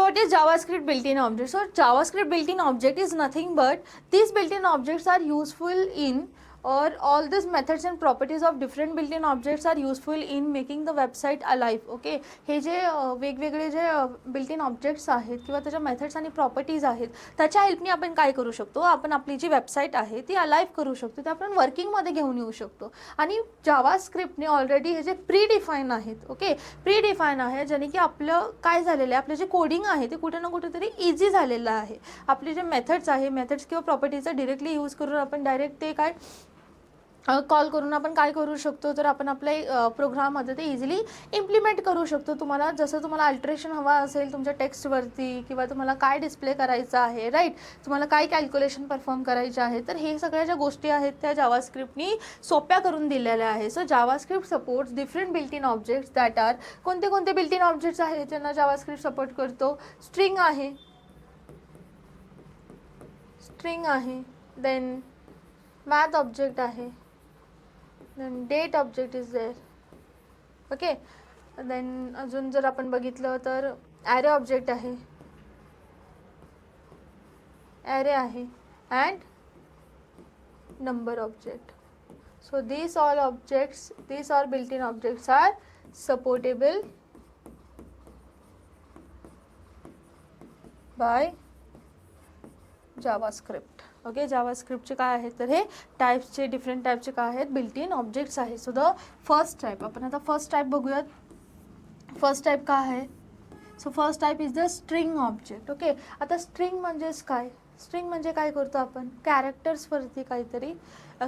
what is JavaScript built-in object? So JavaScript built-in object is nothing but these built-in objects are useful in, or all these methods and properties of different built-in objects are useful in making the website alive. Okay, हे जे वेगवेगळे जे built in objects आहेत किंवा त्याच्या methods आणि properties आहेत त्याच्या हेल्पने आपण काय करू शकतो, आपण आपली जी वेबसाईट आहे ती अलाइव करू शकतो, ते आपण वर्किंगमध्ये घेऊन येऊ शकतो. आणि जावास्क्रिप्टने ऑलरेडी हे जे प्री डिफाईन आहेत, ओके, प्री डिफाईन आहे, ज्याने की आपलं काय झालेलं आहे, आपलं जे कोडिंग आहे ते कुठे ना कुठेतरी इझी झालेलं आहे. आपले जे मेथड्स आहे, मेथड्स किंवा प्रॉपर्टीचा डिरेक्टली यूज करून आपण डायरेक्ट ते काय कॉल करून आपण काय करू शकतो, तर आपण आपल्या प्रोग्राममध्ये ते इझिली इम्प्लिमेंट करू शकतो. तुम्हाला जसं तुम्हाला अल्टरेशन हवा असेल तुमच्या टेक्स्टवरती किंवा तुम्हाला काय डिस्प्ले करायचं आहे, राईट, तुम्हाला काय कॅल्क्युलेशन परफॉर्म करायचे आहे, तर हे सगळ्या ज्या गोष्टी आहेत त्या जावास्क्रिप्टनी सोप्या करून दिलेल्या आहे. So JavaScript supports different built in objects that are, कोणते कोणते बिल्ट इन ऑब्जेक्ट्स आहेत ज्यांना जावास्क्रिप्ट सपोर्ट करतो, स्ट्रिंग आहे, स्ट्रिंग आहे, देन मॅथ ऑब्जेक्ट आहे, then date object is there, okay, then अजून जर आपण बघितलं तर array object आहे, array आहे, and number object. So these all objects, these all built-in objects are supportable by JavaScript. Okay, जावास्क्रिप्टचे काय आहेत तर हे टाईप्सचे, डिफरंट टाईपचे काय आहेत बिल्ट इन ऑब्जेक्ट्स आहे. सो द फर्स्ट टाईप, आपण आता फर्स्ट टाईप बघूयात. फर्स्ट टाईप काय आहे, so first type is the string object. Okay, आता स्ट्रिंग म्हणजेच काय, स्ट्रिंग म्हणजे काय करतो आपण, कॅरेक्टर्सवरती काहीतरी,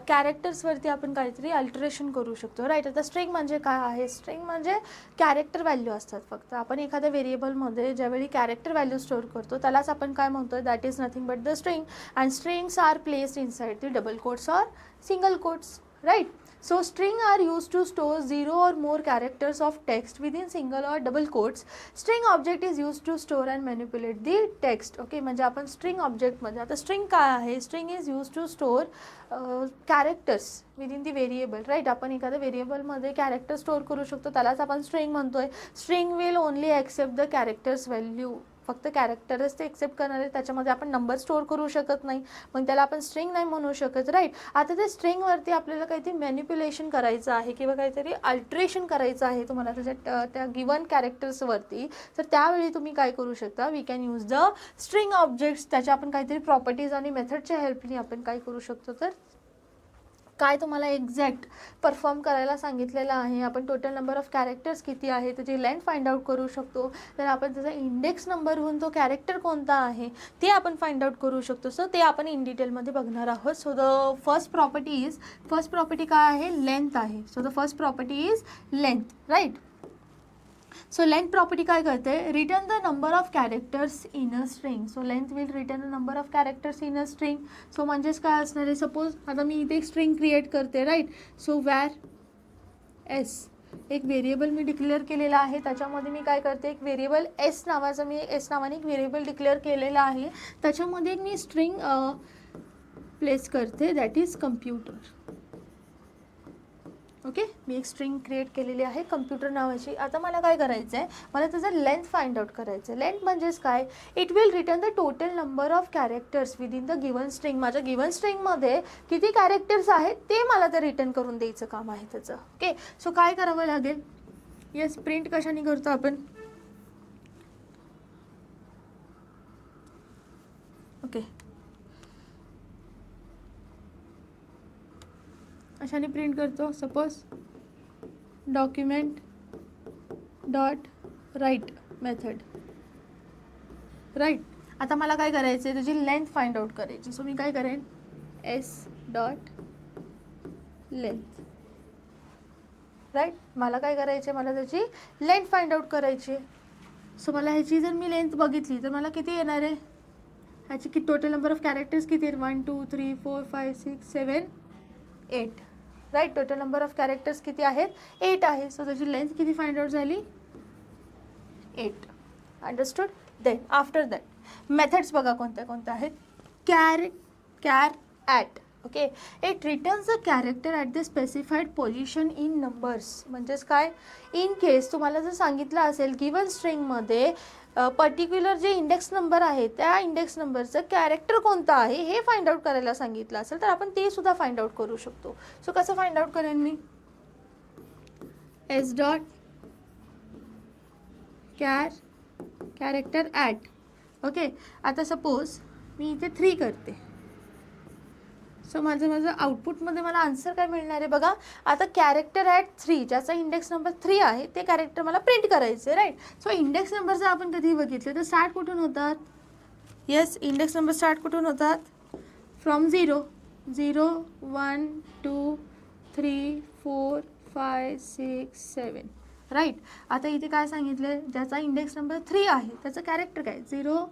कॅरेक्टर्सवरती आपण काहीतरी अल्टरेशन करू शकतो, राईट. आता स्ट्रिंग म्हणजे काय आहे, स्ट्रिंग म्हणजे कॅरेक्टर व्हॅल्यू असतात फक्त. आपण एखाद्या व्हेरिएबलमध्ये ज्यावेळी कॅरेक्टर व्हॅल्यू स्टोअर करतो त्यालाच आपण काय म्हणतो, that is nothing but the string. And strings are placed inside the double quotes or single quotes, right. So string are used to store 0 or more characters of text within single or double quotes. String object is used to store and manipulate the text. Okay, म्हणजे आपण string object मध्ये, आता string काय आहे, string is used to store characters within the variable, right. आपण एखाद्या व्हेरिएबलमध्ये character store करू शकतो, त्यालाच आपण स्ट्रिंग म्हणतोय. String will only accept the characters value, फक्त कॅरेक्टरच ते एक्सेप्ट करणार आहे, त्याच्यामध्ये आपण नंबर स्टोअर करू शकत नाही, मग त्याला आपण स्ट्रिंग नाही म्हणू शकत, राईट. आता ते स्ट्रिंगवरती आपल्याला काहीतरी मॅनिप्युलेशन करायचं आहे किंवा काहीतरी अल्टरेशन करायचं आहे तुम्हाला त्याच्या त्या गिवन कॅरेक्टर्सवरती, तर त्यावेळी तुम्ही काय करू शकता, we can use the string objects. त्याच्या आपण काहीतरी प्रॉपर्टीज आणि मेथडच्या हेल्पने आपण काय करू शकतो, तर काय तुम्हाला एक्झॅक्ट परफॉर्म करायला सांगितलेलं आहे. आपण टोटल नंबर ऑफ कॅरेक्टर्स किती आहे त्याची लेंथ फाइंड आउट करू शकतो, तर आपण त्याचा इंडेक्स नंबरहून तो कॅरेक्टर कोणता आहे ते आपण फाइंड आउट करू शकतो. सो ते आपण इन डिटेलमध्ये बघणार आहोत. सो द फर्स्ट प्रॉपर्टी काय आहे, लेंथ आहे. So the first property is length, right. So length property काय करते, return the number of characters in a string. So length will return the number of characters in a string. So म्हणजेच काय असणार आहे, suppose आता मी इथे एक स्ट्रिंग क्रिएट करते, राईट. सो वॅर एस, एक व्हेरिएबल मी डिक्लेअर केलेला आहे, त्याच्यामध्ये मी काय करते, एक व्हेरिएबल एस नावाचं, एस नावाने एक व्हेरिएबल डिक्लेअर केलेला आहे, त्याच्यामध्ये एक मी स्ट्रिंग प्लेस करते, दॅट इज कम्प्युटर. ओके, मी एक स्ट्रिंग क्रिएट केलेली आहे कम्प्युटर नावाची. आता मला काय करायचं आहे, मला त्याचं लेंथ फाइंड आउट करायचं आहे. लेंथ म्हणजेच काय, it will return the total number of characters within the given string. माझ्या गिवन स्ट्रिंगमध्ये किती कॅरेक्टर्स आहेत ते मला ते रिटर्न करून द्यायचं काम आहे त्याचं. ओके, सो काय करावं लागेल, येस, प्रिंट कशाने करतो आपण, ओके, अशाने प्रिंट करतो. Suppose document dot write method, right. आता मला काय करायचं आहे, त्याची लेंथ फाइंड आउट करायची. सो मी काय करेन, एस डॉट लेंथ, राईट. मला काय करायचं आहे, मला त्याची लेंथ फाइंड आउट करायची. सो मला ह्याची जर मी लेंथ बघितली तर मला किती येणार आहे, ह्याची की टोटल नंबर ऑफ कॅरेक्टर्स किती आहेत, 1 2 3 4 5 6 7 8, right. Total number of characters किती आहेत, 8 आहे. सो त्याची लेंथ किती फाइंड आउट झाली, 8. Understood. Then after that methods बघा कोणत्या कोणत्या आहेत, char at. Okay. It returns the character at the specified position in numbers. म्हणजेच काय, इन केस तुम्हाला जर सांगितलं असेल गिवन स्ट्रिंगमध्ये पर्टिक्युलर जे इंडेक्स नंबर आहे त्या इंडेक्स नंबरचं कॅरेक्टर कोणतं आहे हे फाइंड आउट करायला सांगितलं असेल तर आपण ते सुद्धा फाइंड आउट करू शकतो. सो कसं फाइंड आउट करेन मी, S dot character at. Okay. आता सपोज मी इथे 3 करते. सो माझं आउटपुटमध्ये मला आन्सर काय मिळणार आहे बघा. आता कॅरेक्टर ॲट 3 ज्याचा इंडेक्स नंबर 3 आहे ते कॅरेक्टर मला प्रिंट करायचं आहे, राईट. सो इंडेक्स नंबर जर आपण कधी बघितले तर स्टार्ट कुठून होतात, येस इंडेक्स नंबर स्टार्ट कुठून होतात, फ्रॉम 0 0 1 2 3 4 5 6 7, राईट. आता इथे काय सांगितलं, ज्याचा इंडेक्स नंबर 3 आहे त्याचं कॅरेक्टर काय, 0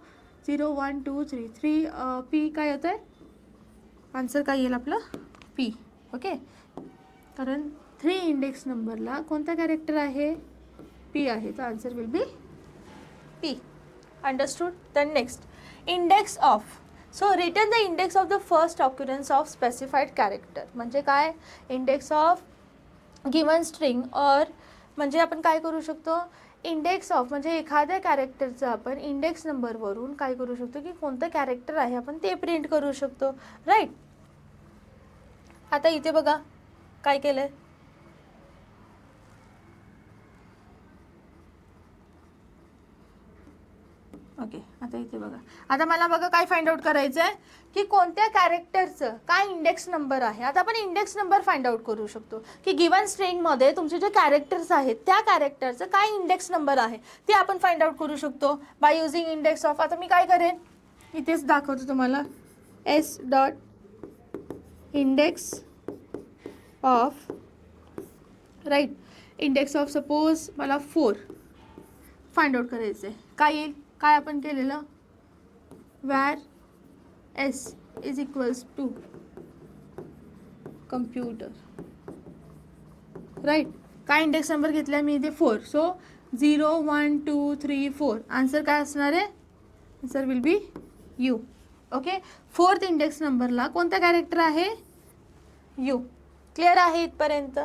0 1 2 3 3 पी काय होतं आहे, आन्सर काय येईल आपलं पी. ओके. कारण 3 इंडेक्स नंबरला कोणता कॅरेक्टर आहे, पी आहे, तर answer will be P. Understood. Then next, index of. So return the index of the first occurrence of specified character. म्हणजे काय, इंडेक्स ऑफ गिवन स्ट्रिंग और म्हणजे आपण काय करू शकतो, इंडेक्स ऑफ म्हणजे एखाद्या कॅरेक्टरचं आपण इंडेक्स नंबरवरून काय करू शकतो की कोणतं कॅरेक्टर आहे आपण ते प्रिंट करू शकतो, राईट. आता इथे बघा काय केलंय, ओके. आता इथे बघा, आता मला बघा काय फाइंड आउट करायचं आहे की कोणत्या कॅरेक्टरचं काय इंडेक्स नंबर आहे. आता आपण इंडेक्स नंबर फाइंड आउट करू शकतो की गिवन स्ट्रिंगमध्ये तुमचे जे कॅरेक्टर्स आहेत त्या कॅरेक्टरचं काय इंडेक्स नंबर आहे ते आपण फाइंड आउट करू शकतो बाय युझिंग इंडेक्स ऑफ. आता मी काय करेन, इथेच दाखवतो तुम्हाला, s dot index of, right. Index of suppose मला 4 फाइंड आउट करायचं आहे. काय येईल, काय आपण केलेलं, var s is equals to computer, right. काय इंडेक्स नंबर घेतला मी इथे 4. सो 0 1 2 3 4, आन्सर काय असणार आहे, answer will B you. Okay. 4th index नंबरला कोणता कॅरेक्टर आहे, यू. क्लिअर आहे इथपर्यंत.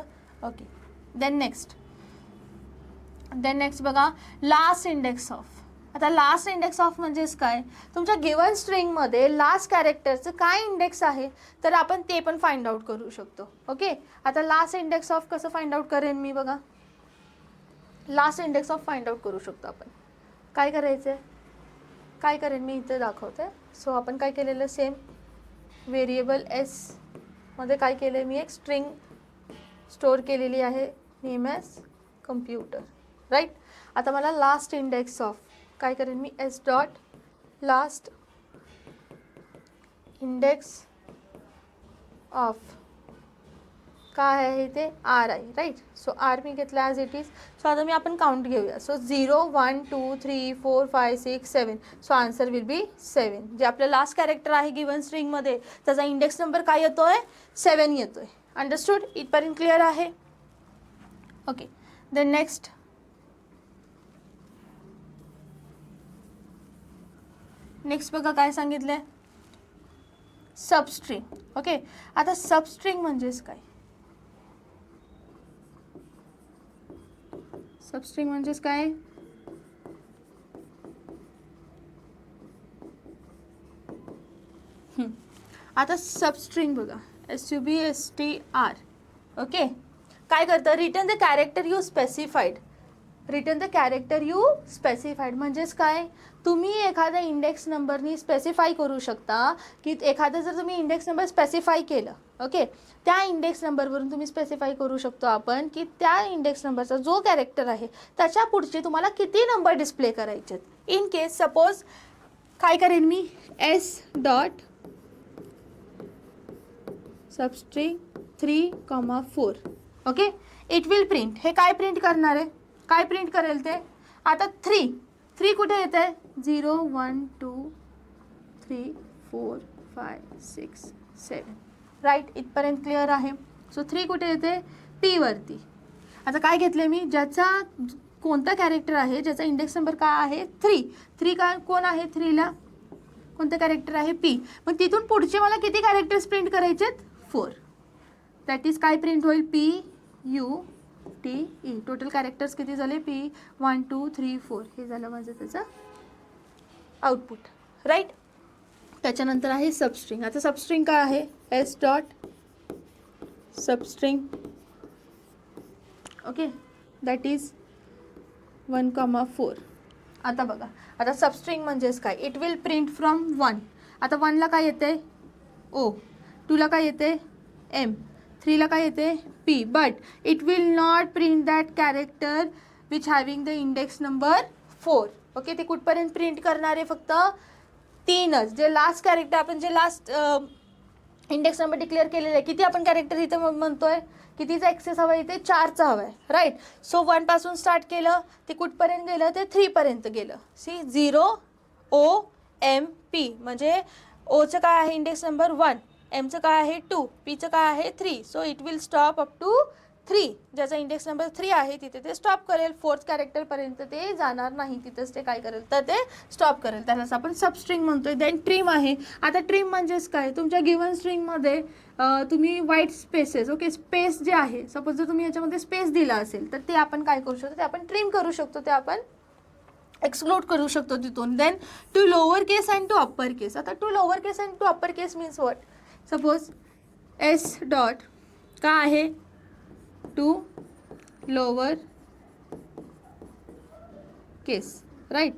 ओके. देन नेक्स्ट बघा, लास्ट इंडेक्स ऑफ. आता लास्ट इंडेक्स ऑफ म्हणजेच काय, तुमच्या गिवन स्ट्रिंगमध्ये लास्ट कॅरेक्टरचं काय इंडेक्स आहे तर आपण ते पण फाइंड आउट करू शकतो. ओके. आता लास्ट इंडेक्स ऑफ कसं फाइंड आउट करेन मी बघा, last index of find out करू शकतो आपण. काय करायचं आहे, काय करेन मी इथे दाखवते. सो आपण काय केलेलं, सेम व्हेरिएबल एस मध्ये काय केलं आहे मी, एक स्ट्रिंग स्टोअर केलेली आहे, नेम ॲज कम्प्युटर, राईट. आता मला लास्ट इंडेक्स ऑफ काय करेन मी, S dot last index of काय आहे ते, आर आहे, राईट. सो आर मी घेतला ॲज इट इज. सो आता मी आपण काउंट घेऊया. सो 0 1 2 3 4 5 6 7. सो आन्सर विल बी 7. जे आपलं लास्ट कॅरेक्टर आहे गिवन स्ट्रिंगमध्ये त्याचा इंडेक्स नंबर काय येतोय, 7 येतोय. अंडरस्टूड. इथपर्यंत क्लिअर आहे. ओके. देन नेक्स्ट बघा काय सांगितलंय, सबस्ट्रिंग. ओके. आता सबस्ट्रिंग म्हणजेच काय, सबस्ट्रिंग म्हणजेच काय, आता सबस्ट्रिंग बघा, SUBSTR. ओके. काय करतं, return the character you specified. Return the character you specified म्हणजेच काय, तुम्ही एखाद्या इंडेक्स नंबरनी स्पेसिफाय करू शकता की एखादं जर तुम्ही इंडेक्स नंबर स्पेसिफाय केलं, ओके, त्या इंडेक्स नंबरवरून तुम्ही स्पेसिफाय करू शकतो आपण की त्या इंडेक्स नंबरचा जो कॅरेक्टर आहे त्याच्या पुढचे तुम्हाला किती नंबर डिस्प्ले करायचे आहेत. इन केस सपोज काय करेन मी, S dot substring 3,4. Okay. It will print. हे काय प्रिंट करणार आहे, काय प्रिंट करेल ते, आता 3 कुठे येत आहे, 0 1 2 3 4 5 6 7, राईट. इथपर्यंत क्लिअर आहे. सो 3 कुठे येते, पी वरती. आता काय घेतले मी, ज्याचा कोणता कॅरेक्टर आहे ज्याचा इंडेक्स नंबर काय आहे, 3 काय कोण आहे, 3ला कोणतं कॅरेक्टर आहे पी. मग तिथून पुढचे मला किती कॅरेक्टर्स प्रिंट करायचे आहेत 4. दॅट इज काय प्रिंट होईल PUTE. टोटल कॅरेक्टर्स किती झाले P1 2 3 4. हे झालं माझं त्याचं आउटपुट राईट. त्याच्यानंतर आहे सबस्ट्रिंग. आता सबस्ट्रिंग काय आहे S dot substring. Okay that is 1,4. आता बघा, आता सबस्ट्रिंग म्हणजेच काय, इट विल प्रिंट फ्रॉम 1. आता 1ला काय येते O, 2ला काय येते M, 3ला काय येते P. But it will not print that character which having the index number 4. Okay, ते कुठपर्यंत प्रिंट करणार आहे फक्त 3च. जे लास्ट कॅरेक्टर आपण जे लास्ट इंडेक्स नंबर डिक्लेअर केलेलं आहे, किती आपण कॅरेक्टर इथं म्हणतोय, कितीचा एक्सेस हवा आहे इथे 4चा हवा आहे राईट. सो 1 पासून स्टार्ट केलं ते कुठपर्यंत गेलं ते 3 पर्यंत गेलं. सी 0 O M P म्हणजे ओचं काय आहे इंडेक्स नंबर 1, एमचं काय आहे 2, पीचं काय आहे 3. So it will stop up to 3. ज्याचा इंडेक्स नंबर 3 आहे तिथे ते स्टॉप करेल. 4th कॅरेक्टरपर्यंत ते जाणार नाही, तिथेच ते काय करेल तर ते स्टॉप करेल. त्यालाच आपण सबस्ट्रिंग म्हणतोय. देन ट्रिम आहे. आता ट्रिम म्हणजेच काय, तुमच्या गिवन स्ट्रिंगमध्ये तुम्ही व्हाईट स्पेसेस, ओके स्पेस जे आहे, सपोज जर तुम्ही याच्यामध्ये स्पेस दिला असेल तर ते आपण काय करू शकतो, ते आपण ट्रिम करू शकतो, ते आपण एक्सक्लूड करू शकतो तिथून. Then to lower case and to upper case. आता to lower case and to upper case means what, suppose S dot काय आहे टू लोअर केस राईट.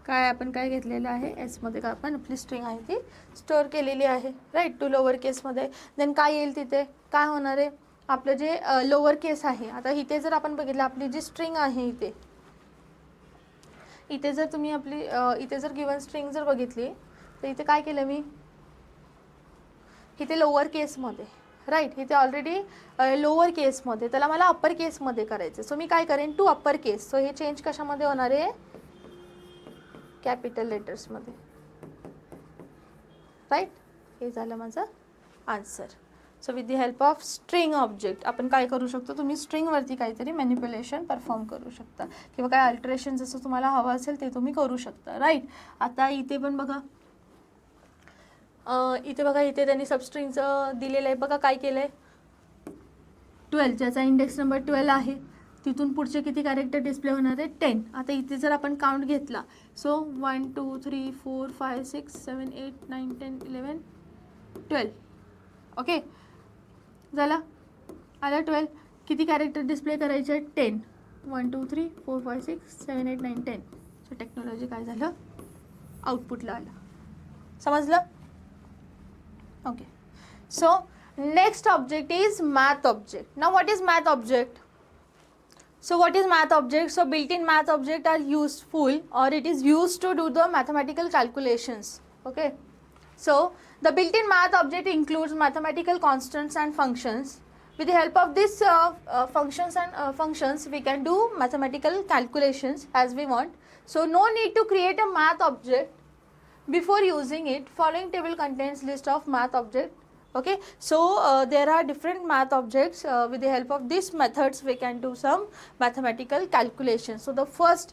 काय आपण काय घेतलेलं आहे एसमध्ये, काय आपण आपली स्ट्रिंग आहे ती स्टोअर केलेली आहे राईट टू लोअर केसमध्ये. देन काय येईल तिथे, काय होणार आहे आपलं जे लोअर केस आहे. आता इथे जर आपण बघितलं आपली जी स्ट्रिंग आहे इथे जर तुम्ही आपली इथे जर गिवन स्ट्रिंग जर बघितली तर इथे काय केलं मी, इथे लोअर केसमध्ये राईट, इथे ऑलरेडी लोअर केसमध्ये, त्याला मला अप्पर केसमध्ये करायचं. सो मी काय करेन टू अप्पर केस. सो हे चेंज कशामध्ये होणार आहे कॅपिटल लेटर्समध्ये राईट. हे झालं माझं answer. So with the help of string object आपण काय करू शकतो, तुम्ही स्ट्रिंगवरती काहीतरी मॅनिप्युलेशन परफॉर्म करू शकता किंवा काय अल्टरेशन जसं तुम्हाला हवं असेल ते तुम्ही करू शकता राईट. आता इथे पण बघा, इथे बघा, इथे त्यांनी सबस्ट्रिंगचं दिलेलं आहे बघा, काय केलं आहे 12, ज्याचा इंडेक्स नंबर 12 आहे. तिथून पुढचे किती कॅरेक्टर डिस्प्ले होणार आहे 10. आता इथे जर आपण काउंट घेतला सो 1 2 3 4 5 6 7 8 9 10 11 12. ओके झाला, आला 12. किती कॅरेक्टर डिस्प्ले करायचे 10. 1 2 3 4 5 6 7 8 9 10. सो टेक्नॉलॉजी काय झालं आउटपुटला आलं. समजलं. Okay, so next object is math object. Now what is math object? So what is math object? So built-in math object are useful or it is used to do the mathematical calculations. Okay, so the built-in math object includes mathematical constants and functions. With the help of this functions we can do mathematical calculations as we want. So no need to create a math object before using it. Following table contains list of math object. Okay, so there are different math objects. With the help of these methods we can do some mathematical calculations. So the first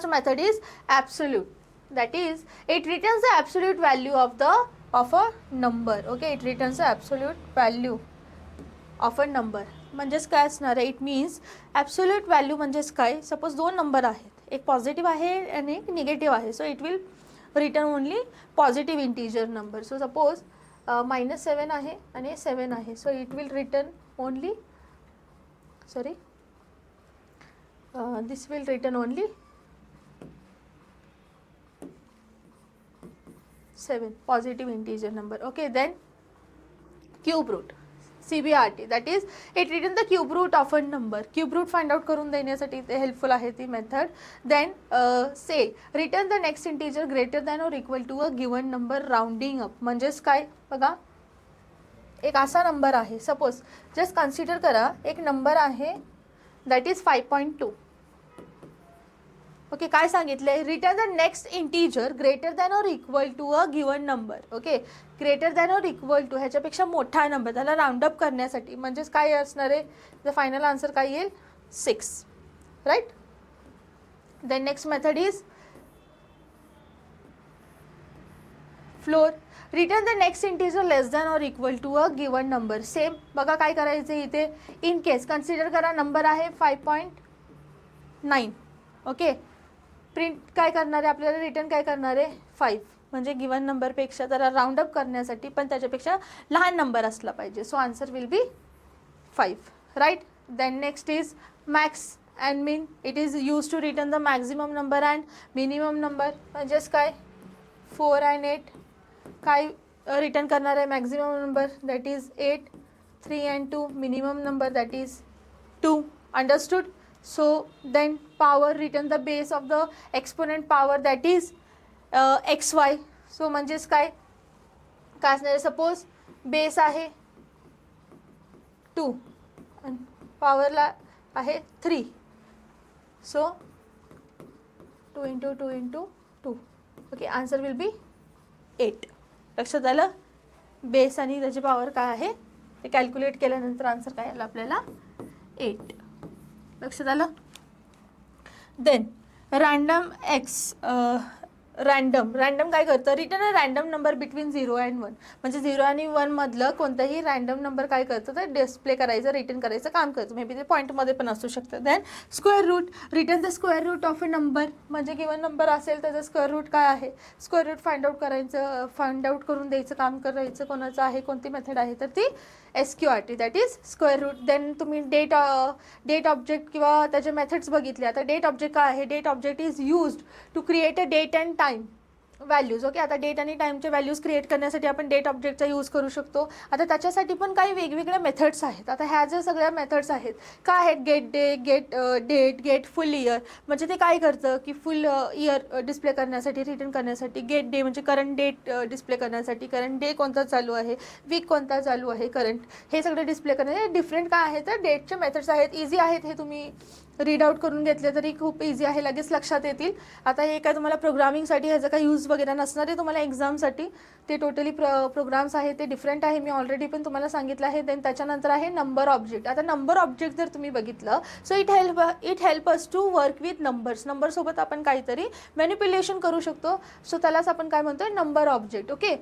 method is absolute. That is, it returns the absolute value of a number. Okay, it returns the absolute value of a number. म्हणजेच काय असणार आहे, it means absolute value म्हणजेच काय, suppose दोन number आहेत, एक positive आहे आणि एक निगेटिव्ह आहे. So it will return only positive integer number. So suppose -7 आहे आणि 7 आहे. So it will return only this will return only 7 positive integer number. Okay, then cube root CBRT, that is it return the cube root of a number. cube root find out करून देण्यासाठी ते helpful आहे ती method. Then say return the next integer greater than or equal to a given number rounding up. म्हणजेच काय बघा, एक असा नंबर आहे, सपोज जस्ट कन्सिडर करा एक नंबर आहे दॅट इज 5.2. ओके, काय सांगितलं आहे, return the next integer greater than or equal to a given number. Okay, greater than or equal to ह्याच्यापेक्षा मोठा नंबर, त्याला राऊंड अप करण्यासाठी. म्हणजेच काय असणार आहे, द फायनल आन्सर काय येईल 6 right. Then next method is floor. Return the next integer less than or equal to a given number. Same बघा काय करायचं इथे. इन केस कन्सिडर करा नंबर आहे 5.9. ओके, प्रिंट काय करणार आहे आपल्याला, रिटर्न काय करणार आहे 5, म्हणजे गिवन नंबरपेक्षा जरा राऊंड अप करण्यासाठी पण त्याच्यापेक्षा लहान नंबर असला पाहिजे. So answer will be 5, right. Then next is max and min. It is use to return the maximum number and minimum number. म्हणजेच काय 4 and 8 काय रिटर्न करणार आहे maximum number that is 8, 3 and 2 minimum number that is 2. Understood. So then power, return the base of the exponent power that is xy. So म्हणजेच काय काय असणार आहे, सपोज बेस आहे 2 आणि पॉवरला आहे 3. So 2 into 2 into 2. Okay, answer will बी 8. लक्षात आलं. बेस आणि त्याची पॉवर काय आहे ते कॅल्क्युलेट केल्यानंतर आन्सर काय आलं आपल्याला 8. लक्षात आलं. Then random x. रँडम काय करतं, return a random number between 0 and 1. म्हणजे 0 आणि 1 मधलं कोणताही रँडम नंबर काय करतं तर डिस्प्ले करायचं, रिटर्न करायचं काम करतं. मे बी ते पॉईंटमध्ये पण असू शकतं. Then square root. Return the square root of a number. म्हणजे गिवन नंबर असेल त्याचं स्क्वेअर रूट काय आहे, स्क्वेअर रूट फाइंड आउट करून द्यायचं काम करायचं. कोणाचं आहे, कोणती मेथड आहे तर ती SQRT that is square root. Then तुम्ही डेट ऑब्जेक्ट किंवा त्याचे मेथड्स बघितले. आता डेट ऑब्जेक्ट काय आहे, date object is used to create a date and time values. Okay, आता डेट आणि टाईमचे व्हॅल्यूज क्रिएट करण्यासाठी आपण डेट ऑब्जेक्टचा यूज करू शकतो. आता त्याच्यासाठी पण काही वेगवेगळ्या मेथड्स आहेत. आता ह्या ज्या सगळ्या मेथड्स आहेत काय आहेत, get day, get date, get full year. म्हणजे ते काय करतं की फुल इयर डिस्प्ले करण्यासाठी, रिटर्न करण्यासाठी. गेट डे म्हणजे करंट डेट डिस्प्ले करण्यासाठी, करंट डे कोणता चालू आहे, वीक कोणता चालू आहे, करंट, हे सगळं डिस्प्ले करण्यासाठी डिफरंट काय आहे तर डेटचे मेथड्स आहेत. इझी आहेत, हे तुम्ही रीड आउट करून घेतले तरी खूप इझी आहे, लगेच लक्षात येतील. आता हे काय तुम्हाला प्रोग्रामिंगसाठी ह्याचा काही यूज वगैरे नसणार आहे तुम्हाला एक्झामसाठी. ते टोटली प्रोग्राम्स आहे ते डिफरंट आहे, मी ऑलरेडी पण तुम्हाला सांगितलं आहे. देन त्याच्यानंतर आहे नंबर ऑब्जेक्ट. आता नंबर ऑब्जेक्ट जर तुम्ही बघितलं so it help us to work with numbers. नंबरसोबत आपण काहीतरी मॅनिप्युलेशन करू शकतो. सो त्यालाच आपण काय म्हणतो, नंबर ऑब्जेक्ट. ओके,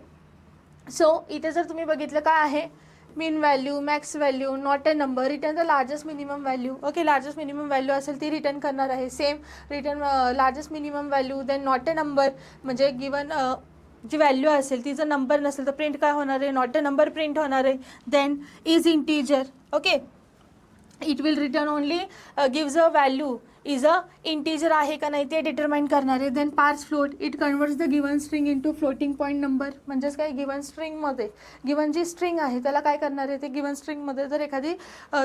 सो इथे जर तुम्ही बघितलं काय आहे, min value, max value, not a number, return the largest minimum value. Okay, largest minimum value असेल ती रिटर्न करणार आहे. Same return largest minimum value. Then not a number म्हणजे गिवन जी व्हॅल्यू असेल ती जर नंबर नसेल तर प्रिंट काय होणार आहे, नॉट अ नंबर प्रिंट होणार आहे. Then is integer. Okay, it will return only gives a value is a integer आहे का नाही ते डिटरमाइन करणार आहे. Then parse float. It converts the given string into floating point number. म्हणजेच काय, गिवन स्ट्रिंगमध्ये गिवन जी स्ट्रिंग आहे त्याला काय करणार आहे, ते गिवन स्ट्रिंगमध्ये जर एखादी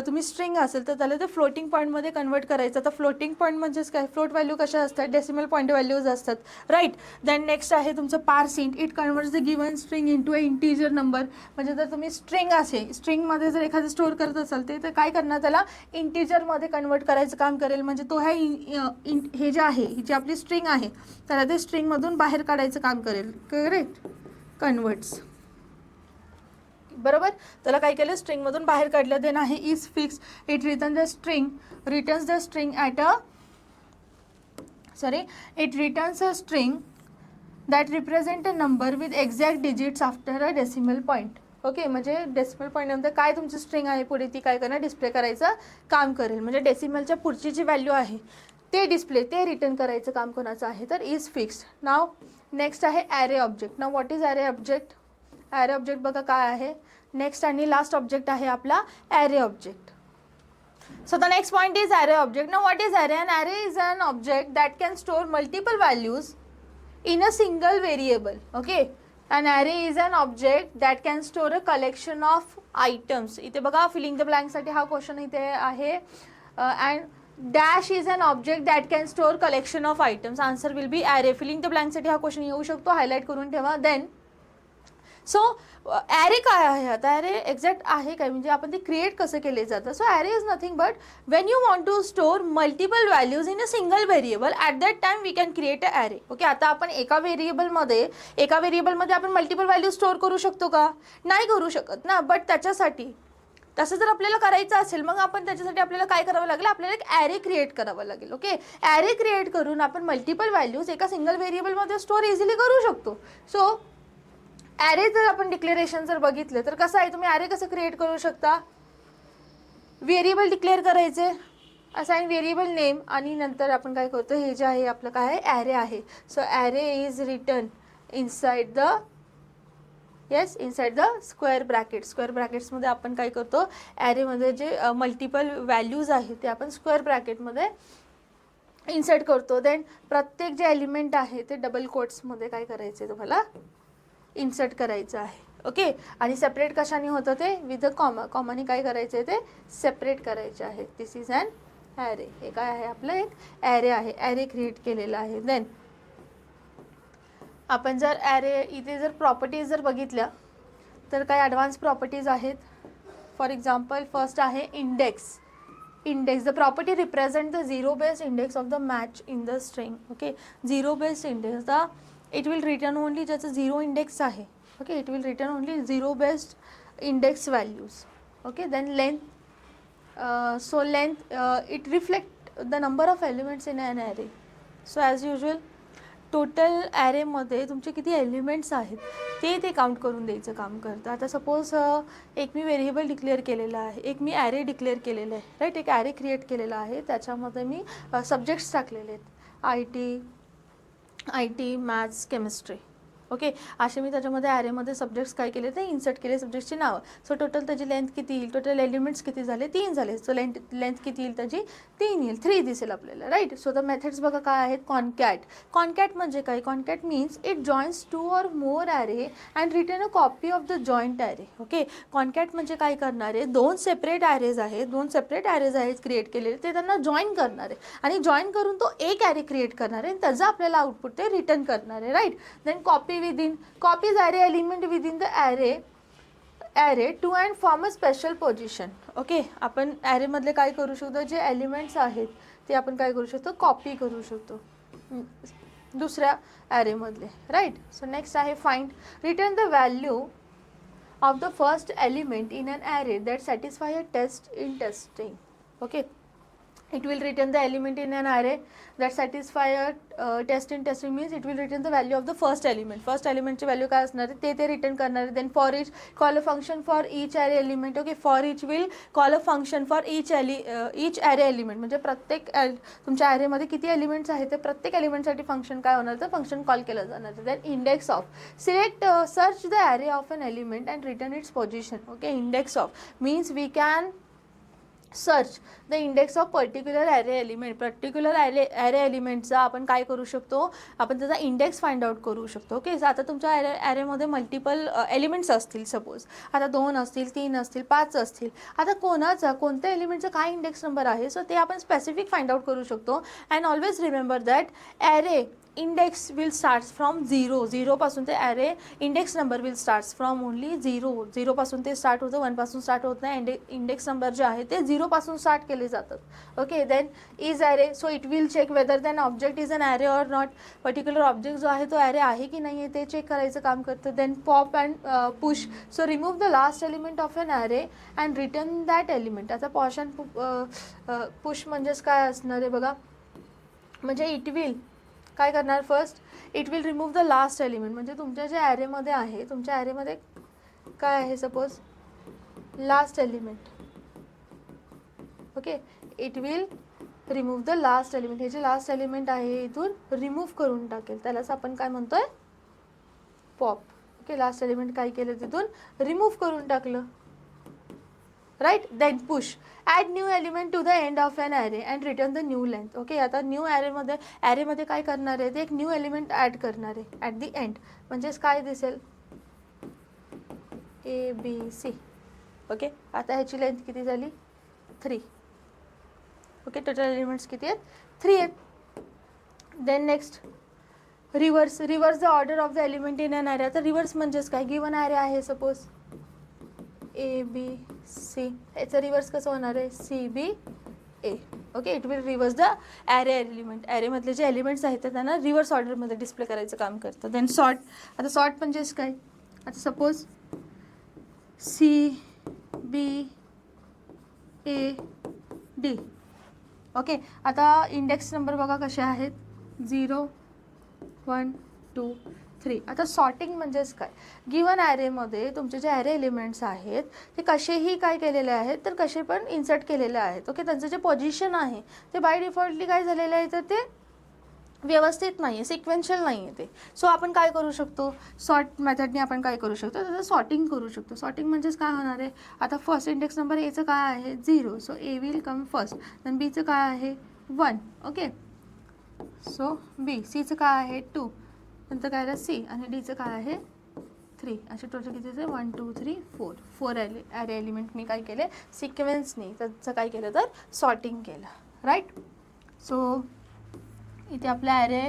तुम्ही स्ट्रिंग असेल तर त्याला ते फ्लोटिंग पॉईंटमध्ये कन्वर्ट करायचं. तर फ्लोटिंग पॉईंट म्हणजेच काय, फ्लोट व्हॅल्यू कशा असतात, डेसिमल पॉईंट व्हॅल्यूज असतात, राईट. देन नेक्स्ट आहे तुमचं पार्स int. It converts the given string into a integer number. म्हणजे जर तुम्ही स्ट्रिंग असेल, स्ट्रिंगमध्ये जर एखादं स्टोअर करत असाल ते तर काय करणार, त्याला इंटीजरमध्ये कन्वर्ट करायचं काम करेल. म्हणजे तो हे जे आहे, ही जी आपली स्ट्रिंग आहे त्याला ते स्ट्रिंगमधून बाहेर काढायचं काम करेल. Correct, converts. बरोबर, त्याला काय केलं, स्ट्रिंगमधून बाहेर काढलं. देन आहे is fix. It returns the string it returns a string that represent a number with exact digits after a decimal point. Okay, म्हणजे डेसिमल पॉईंटनंतर काय तुमची स्ट्रिंग आहे पुढे ती काय करणार, डिस्प्ले करायचं काम करेल. म्हणजे डेसिमलच्या पुढची जी व्हॅल्यू आहे ते रिटर्न करायचं काम कोणाचं आहे तर इज फिक्स्ड. नाव नेक्स्ट आहे array object. Now what is array object. Array object बघा काय आहे, नेक्स्ट आणि लास्ट ऑब्जेक्ट आहे आपला array object. So the next point is array object. Now what is array? An array is an object that can store multiple values in a single variable. Okay, an array is an object that can store a collection of items. इथे बघा feeling the blank साठी हा question इथे आहे. and dash is an object that can store collection of items. Answer will be array. Filling the blank साठी हा question येऊ शकतो, हायलाइट करून ठेवा. देन सो ॲरे काय आहे, आता ॲरे एक्झॅक्ट आहे काय म्हणजे आपण ते क्रिएट कसं केले जातं. So array is nothing but when you want to store multiple values in a single variable at that time we can create a array. Okay, आता आपण एका व्हेरिएबलमध्ये आपण मल्टिपल व्हॅल्यू स्टोर करू शकतो का, नाही करू शकत ना. बट त्याच्यासाठी तसं जर आपल्याला करायचं असेल मग आपण त्याच्यासाठी आपल्याला काय करावं लागेल, आपल्याला एक ॲरे क्रिएट करावं लागेल. ओके, ॲरे क्रिएट करून आपण मल्टिपल व्हॅल्यूज एका सिंगल व्हेरिएबलमध्ये स्टोर इझिली करू शकतो. सो ॲरे जर आपण डिक्लेरेशन जर बघितलं तर कसं आहे, तुम्ही ॲरे कसं क्रिएट करू शकता, व्हेरिएबल डिक्लेअर करायचे, असाइन व्हेरिएबल नेम, आणि नंतर आपण काय करतो, हे जे आहे आपलं काय आहे, ॲरे आहे. So array is return inside the inside the square bracket. Square ब्रॅकेट्समध्ये आपण काय करतो, ॲरेमध्ये जे मल्टिपल व्हॅल्यूज आहेत ते आपण स्क्वेअर ब्रॅकेटमध्ये इन्सर्ट करतो. देन प्रत्येक जे एलिमेंट आहे ते डबल कोट्समध्ये काय करायचे, तुम्हाला इन्सर्ट करायचं आहे. ओके, आणि सेपरेट कशाने होतं ते, विथ अ कॉमा. कॉमाने काय करायचं आहे, ते सेपरेट करायचे आहे. दिस इज ॲन ॲरे. हे काय आहे, आपलं एक ॲरे आहे, ॲरे क्रिएट केलेलं आहे. देन आपण जर ॲरे इथे जर प्रॉपर्टीज जर बघितल्या तर काय ॲडव्हान्स प्रॉपर्टीज आहेत. फॉर एक्झाम्पल फर्स्ट आहे index. Index, the property represent the zero based index of the match in the string. Okay, zero based index, the it will return only ज्याचं zero index आहे. Okay, it will return only zero based index values. Okay, then length, so length it reflect the number of elements in an array. So as usual total ॲरेमध्ये तुमचे किती elements आहेत ते count करून द्यायचं काम करतं. आता सपोज एक मी व्हेरिएबल डिक्लेअर केलेलं आहे, एक मी ॲरे डिक्लेअर केलेलं आहे, राईट. एक ॲरे क्रिएट केलेला आहे, त्याच्यामध्ये मी सब्जेक्ट्स टाकलेले आहेत, I T maths chemistry. Okay, असे मी त्याच्यामध्ये ॲरेमध्ये सब्जेक्ट्स काय केले, ते इन्सर्ट केले सब्जेक्टची नावं. सो टोटल त्याची लेंथ किती येईल, टोटल एलिमेंट्स किती झाले, 3 झाले. सो लेंथ किती येईल त्याची, 3 येईल, 3 दिसेल आपल्याला, राईट. सो द मेथड्स बघा काय आहेत, कॉनकॅट. कॉनकॅट म्हणजे काय, concat means it joins 2 or more array and return a copy of the joint array. Okay, concat म्हणजे काय करणार आहे, 2 सेपरेट ॲरेज आहेत, 2 सेपरेट ॲरेज आहेत क्रिएट केलेले, ते त्यांना जॉईन करणार आहे आणि जॉईन करून तो एक ॲरे क्रिएट करणार आहे आणि त्याचं आपल्याला आउटपुट ते रिटर्न करणार आहे, right. Then copy within, copies array element within the array to and form a special position. Okay, आपण ॲरेमधले काय करू शकतो, जे एलिमेंट्स आहेत ते आपण काय करू शकतो, कॉपी करू शकतो दुसऱ्या ॲरेमधले, राईट. सो नेक्स्ट आहे find. Return the value of the first element in an array that satisfy a test in testing. Okay, it will return the element in an array that satisfy a test in testing means it will return the value of the first element. First element ची value काय असणार आहे ते return करणार आहे. Then for each call a function for each array element. Okay, for each will call a function for each array element, म्हणजे प्रत्येक तुमच्या ॲरेमध्ये किती एलिमेंट्स आहेत ते प्रत्येक एलिमेंटसाठी फंक्शन काय होणार, तर फंक्शन कॉल केलं जाणार आहे. Then index of, select search the array of an element and return its position. Okay, index of means we can search the index of particular array element. Particular array एलिमेंटचा आपण काय करू शकतो, आपण त्याचा इंडेक्स फाइंड आउट करू शकतो. Okay, आता तुमच्या ॲरेमध्ये मल्टिपल एलिमेंट्स असतील, सपोज आता 2 असतील, 3 असतील, 5 असतील. आता कोणत्या एलिमेंटचा काय इंडेक्स नंबर आहे, सो ते आपण स्पेसिफिक फाइंड आउट करू शकतो. And always remember that array index will starts from 0. 0 पासून ते array index number will starts from only 0. 0 पासून ते स्टार्ट होतं, 1 पासून स्टार्ट होत नाही. इंडेक्स नंबर जे आहे ते 0 पासून स्टार्ट केले जातात. Okay, then is array, so it will check whether than object is an array or not. Particular object जो आहे तो ॲरे आहे की नाही आहे ते चेक करायचं काम करतं. Then pop and push, so remove the last element of an array and return that element. आता पॉश अँड पुश म्हणजेच काय असणार आहे बघा, म्हणजे इट विल काय करणार, first it will remove the last element, म्हणजे तुमच्या जे ॲरेमध्ये आहे, तुमच्या ॲरेमध्ये काय आहे, suppose last element. Okay, it will remove the last element. हे जे लास्ट एलिमेंट आहे इथून रिमूव्ह करून टाकेल, त्यालाच आपण काय म्हणतोय, पॉप. ओके, लास्ट एलिमेंट काय केलं, तिथून रिमूव्ह करून टाकलं, right. Then push, add new element to the end of an array and return the new length. Okay, आता न्यू ॲरेमध्ये काय करणार आहे, ते एक न्यू एलिमेंट ॲड करणार आहे ॲट दी एंड, म्हणजेच काय दिसेल, ABC. ओके, आता ह्याची लेंथ किती झाली, 3. ओके, टोटल एलिमेंट्स किती आहेत, 3 आहेत. Then next reverse the order of the element in an array. आता रिव्हर्स म्हणजेच काय, गिवन ॲरे आहे सपोज ABC, याचं रिव्हर्स कसं होणार आहे, CBA. Okay, it will reverse the array element. ॲरेमधले जे एलिमेंट्स आहेत ते त्यांना रिव्हर्स ऑर्डरमध्ये डिस्प्ले करायचं काम करतं. देन सॉर्ट, आता सॉर्ट म्हणजेच काय, आता सपोज CBAD. ओके, आता इंडेक्स नंबर बघा कसे आहेत, 0 1 2 3. आता सॉर्टिंग म्हणजेच काय, गिवन ॲरेमध्ये तुमचे जे ॲरे एलिमेंट्स आहेत ते कसेही काय केलेले आहेत तर कसे पण इन्सर्ट केलेले आहेत. ओके, त्यांचं जे पोझिशन आहे ते बाय डिफॉल्टली काय झालेलं आहे तर ते व्यवस्थित नाही आहे, सिक्वेन्शियल नाही आहे ते. सो आपण काय करू शकतो, सॉर्ट मेथडने आपण काय करू शकतो, त्याचं सॉर्टिंग करू शकतो. सॉर्टिंग म्हणजेच काय होणार आहे, आता फर्स्ट इंडेक्स नंबर एचं काय आहे 0, so A will come first. Then बीचं काय आहे 1. Okay, so B. सीचं काय आहे 2, नंतर काय आहे सी, आणि डीचं काय आहे 3. असे टोटल किती 1 2 3 4. 4 ॲरे एलिमेंट मी काय केले सिक्वेन्सनी त्याचं काय केलं तर सॉर्टिंग केलं. राईट. सो इथे आपल्या ॲरे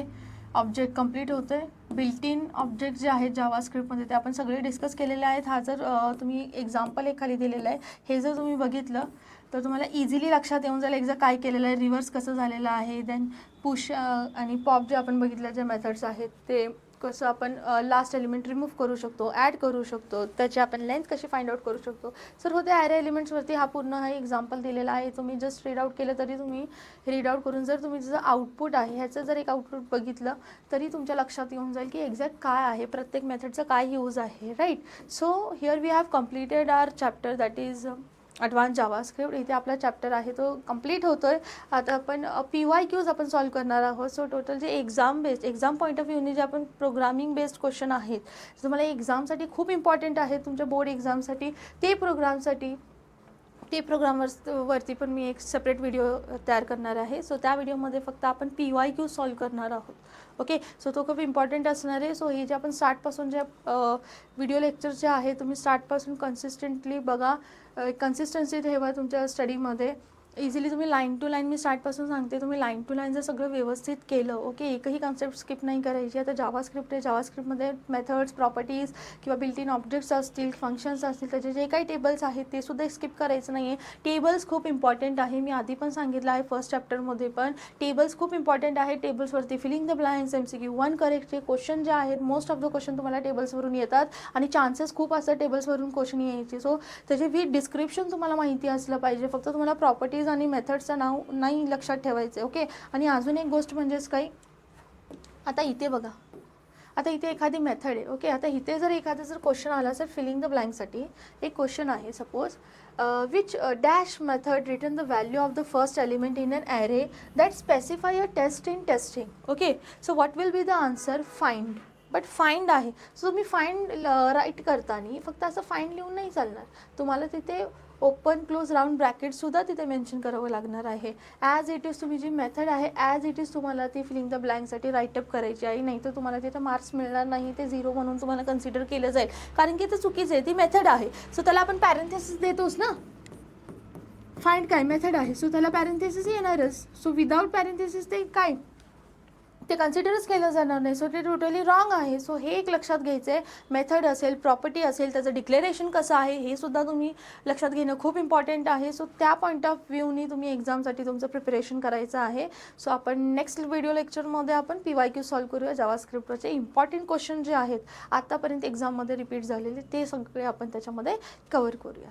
ऑब्जेक्ट कंप्लीट होतं आहे. बिल्ट इन ऑब्जेक्ट जे आहेत जावास्क्रिप्टमध्ये ते आपण सगळे डिस्कस केलेले आहेत. हा जर तुम्ही एक्झाम्पल एक खाली दिलेलं आहे, हे जर तुम्ही बघितलं तर तुम्हाला इझिली लक्षात येऊन जाईल एकदा काय केलेलं आहे, रिव्हर्स कसं झालेलं आहे. देन पुश आणि पॉप जे आपण बघितलं जे मेथड्स आहेत ते कसं आपण लास्ट एलिमेंट रिमूव्ह करू शकतो, ॲड करू शकतो, त्याची आपण लेंथ कशी फाइंड आउट करू शकतो. सर होते ॲरे एलिमेंट्सवरती हा पूर्ण हा एक्झाम्पल दिलेला आहे. तुम्ही जस्ट रीड आउट केलं तरी तुम्ही रीड आउट करून जर तुम्ही जसं आउटपुट आहे ह्याचं जर एक आउटपुट बघितलं तरी तुमच्या लक्षात येऊन जाईल की एक्झॅक्ट काय आहे, प्रत्येक मेथडचा काय यूज आहे. Right. So here we have completed our chapter that is advance JavaScript. इथे आपला चॅप्टर आहे तो कंप्लीट होतो आहे. आता आपण PYQs आपण सॉल्व करणार आहोत. सो टोटल जे एक्झाम पॉईंट ऑफ व्ह्यूने जे आपण प्रोग्रामिंग बेस्ड क्वेश्चन आहेत तुम्हाला एक्झामसाठी खूप इम्पॉर्टंट आहेत, तुमच्या बोर्ड एक्झामसाठी, ते प्रोग्रामवरती पण मी एक सेपरेट व्हिडिओ तयार करणार आहे. सो त्या व्हिडिओमध्ये फक्त आपण PYQ सॉल्व करणार आहोत. ओके, सो तो खूप इम्पॉर्टंट असणार आहे. सो हे जे आपण स्टार्टपासून जे व्हिडिओ लेक्चर जे आहे तुम्ही स्टार्टपासून कन्सिस्टंटली बघा, कन्सिस्टन्सी ठेवा तुमच्या स्टडीमध्ये. इझिली तुम्ही लाईन टू लाईन, मी स्टार्टपासून सांगते, तुम्ही लाईन टू लाईन जर सगळं व्यवस्थित केलं, ओके, एकही कन्सेप्ट स्किप नाही करायची. आता जावास्क्रिप्ट आहे, जावास्क्रिप्टमध्ये मेथड्स, प्रॉपर्टीज किंवा बिल्ट इन ऑब्जेक्ट्स असतील, फंक्शन्स असतील, त्याचे जे काही टेबल्स आहेत ते सुद्धा स्किप करायचं नाही आहे. टेबल्स खूप इम्पॉर्टंट आहे, मी आधी पण सांगितलं आहे फर्स्ट चॅप्टरमध्ये पण टेबल्स खूप इम्पॉर्टंट आहे. टेबल्सवरती filling the blanks, MCQ 1 correct question जे आहेत मोस्ट ऑफ द क्वेश्चन तुम्हाला टेबल्सवरून येतात आणि चान्सेस खूप असतात टेबल्सवरून क्वेश्चन यायचे. सो त्याचे विथ डिस्क्रिप्शन तुम्हाला माहिती असलं पाहिजे, फक्त तुम्हाला प्रॉपर्टीज आणि मेथड्सचं नाव नाही लक्षात ठेवायचं. ओके, आणि अजून एक गोष्ट म्हणजेच काही, आता इथे बघा, आता इथे एखादी मेथड आहे. ओके, आता इथे जर एखादा जर क्वेश्चन आला सर फिलिंग द ब्लँकसाठी एक क्वेश्चन आहे, suppose which dash method return the value of the first element in an array that specify a test in testing. Okay, so what will be the answer? Find. But find आहे. So तुम्ही find right करताना फक्त असं find लिहून नाही चालणार, तुम्हाला तिथे ओपन क्लोज राऊंड ब्रॅकेटसुद्धा तिथे मेन्शन करावं लागणार आहे. ॲज इट इज तुम्ही जी मेथड आहे ॲज इट इज तुम्हाला ती फिलिंग द ब्लँकसाठी राईटअप करायची आहे, नाही तर तुम्हाला तिथे मार्क्स मिळणार नाही, ते 0 म्हणून तुम्हाला कन्सिडर केलं जाईल, कारण की ते चुकीचं आहे, ती मेथड आहे. सो त्याला आपण पॅरेंथेसिस देतोच ना, फाइंड काय मेथड आहे, सो त्याला पॅरेंथेसिस येणारच. सो विदाउट पॅरेंथेसिस ते काय ते कन्सिडरच केलं जाणार नाही. सो ते टोटली रॉंग आहे. सो हे एक लक्षात घ्यायचं आहे. मेथड असेल, प्रॉपर्टी असेल, त्याचं डिक्लेरेशन कसं आहे हे सुद्धा तुम्ही लक्षात घेणं खूप इम्पॉर्टंट आहे. सो त्या पॉईंट ऑफ व्ह्यूनी तुम्ही एक्झामसाठी तुमचं प्रिपरेशन करायचं आहे. सो आपण नेक्स्ट व्हिडिओ लेक्चरमध्ये आपण PYQ सॉल्व करूया. जावास्क्रिप्टचे इम्पॉर्टंट क्वेश्चन जे आहेत आत्तापर्यंत एक्झाममध्ये रिपीट झालेले ते सगळे आपण त्याच्यामध्ये कव्हर करूया.